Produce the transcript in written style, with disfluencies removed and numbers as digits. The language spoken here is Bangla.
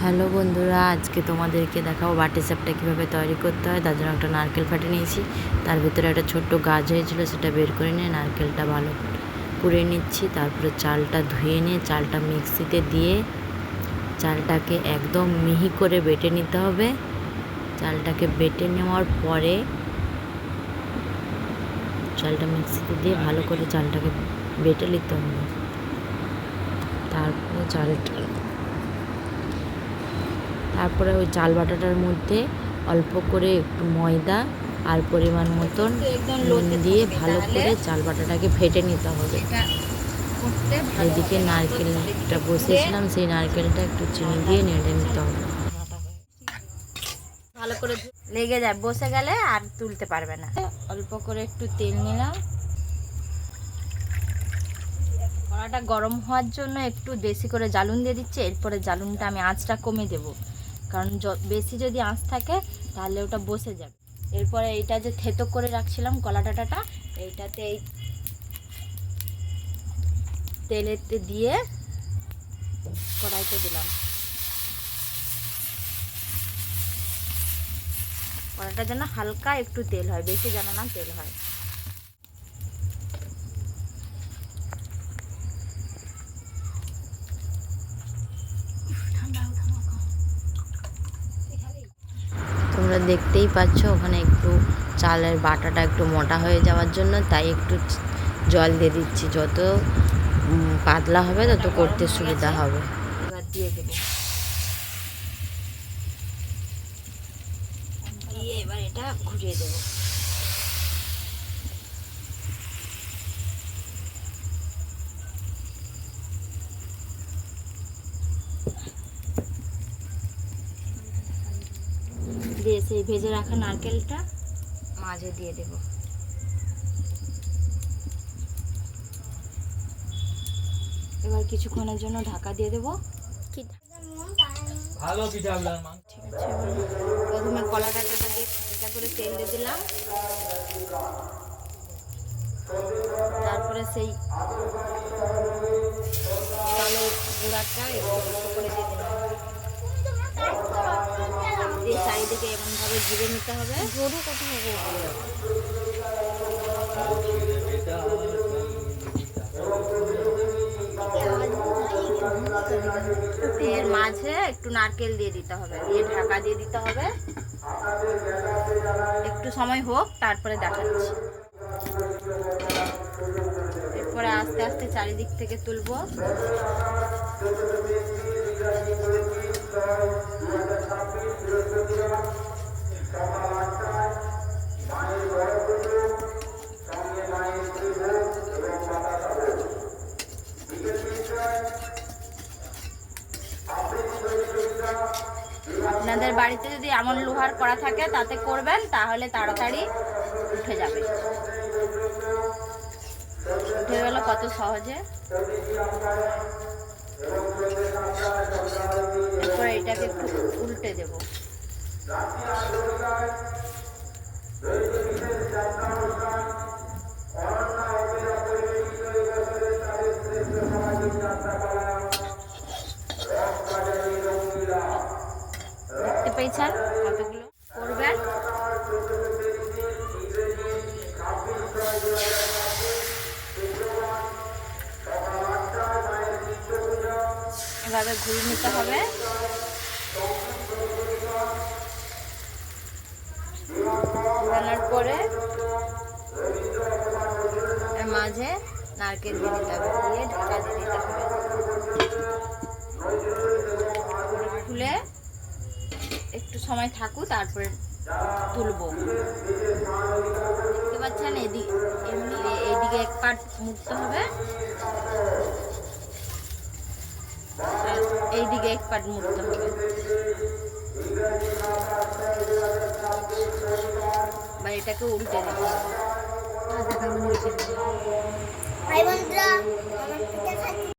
হ্যালো বন্ধুরা, আজকে তোমাদেরকে দেখাবো বাটি সাপটা কীভাবে তৈরি করতে হয়। তার জন্য একটা নারকেল ফাটে নিয়েছি, তার ভিতরে একটা ছোট্ট গাছ হয়েছিল, সেটা বের করে নিয়ে নারকেলটা ভালো কুড়িয়ে নিচ্ছি। তারপরে চালটা ধুয়ে নিয়ে চালটা মিক্সিতে দিয়ে চালটাকে একদম মিহি করে বেটে নিতে হবে। চালটাকে বেটে নেওয়ার পরে চালটা মিক্সিতে দিয়ে ভালো করে চালটাকে বেটে নিতে হবে। তারপরে ওই চাল বাটাটার মধ্যে অল্প করে একটু ময়দা আর পরিমাণ মতন নুন দিয়ে ভালো করে চাল বাটাটাকে ফেটে নিতে হবে। এদিকে নারকেলটা বসিয়েছিলাম, সেই নারকেলটা একটু চিনি দিয়ে নেড়ে নিতে হবে। ভালো করে লেগে যায়, বসে গেলে আর তুলতে পারবে না। অল্প করে একটু তেল নিলাম, কড়াটা গরম হওয়ার জন্য একটু বেশি করে জ্বালুন দিয়ে দিচ্ছি। এরপরে জ্বালুনটা আমি আঁচটা কমিয়ে দেব, কারণ বেশি যদি আঁচ থাকে তাহলে ওটা বসে যাবে। এরপরে এইটা যে থেতো করে রাখছিলাম কলা ডাঁটাটা, এইটাতে এই তেলেতে দিয়ে কড়াইতে দিলাম। কড়াইটা যেন হালকা একটু তেল হয়, বেশি যেন না তেল হয়। তোমরা দেখতেই পাচ্ছ ওখানে একটু চালের বাটাটা একটু মোটা হয়ে যাওয়ার জন্য তাই একটু জল দিয়ে দিচ্ছি। যত পাতলা হবে তত করতে সুবিধা হবে। এবার দিয়ে দেবো, দিয়ে এবার এটা ঘুরিয়ে দেবো। দিয়ে সেই ভেজে রাখা নারকেলটা মাঝে দিয়ে দেব। এবার কিছুক্ষণের জন্য ঢাকা দিয়ে দেবো। প্রথমে কলা ডাঁটাটা দিয়ে হালকা করে তেল দিয়ে দিলাম, তারপরে সেই চালের গুঁড়াটা একটু করে দিয়ে দিলাম, দিয়ে চারিদিকে এমনভাবে ঘিরে নিতে হবে। গরু কোথায় হবে? এর মাঝে একটু নারকেল দিয়ে দিতে হবে, দিয়ে ঢাকা দিয়ে দিতে হবে। একটু সময় হোক, তারপরে দেখাচ্ছি। এরপরে আস্তে আস্তে চারিদিক থেকে তুলবো। আপনাদের বাড়িতে যদি এমন লোহার কড়া থাকে তাতে করবেন, তাহলে তাড়াতাড়ি উঠে যাবে। উঠে গেল কত সহজে। এরপরে এটাকে একটু উল্টে দেব। দেখতে পেয়েছেন কতগুলো করবেন। এভাবে ঘুরিয়ে নিতে হবে। ঘোরানোর পরে এর মাঝে নারকেল দিয়ে দিতে হবে, দিয়ে ঢাকা দিয়ে দিতে হবে। খুলে একটু সময় থাকুক, তারপরে তুলবো। দেখতে পাচ্ছেন এইদিকে এক পাট মুড়তে হবে, আর এইদিকে এক পাট মুড়তে হবে। বা এটাকে উল্টে দিতে হবে।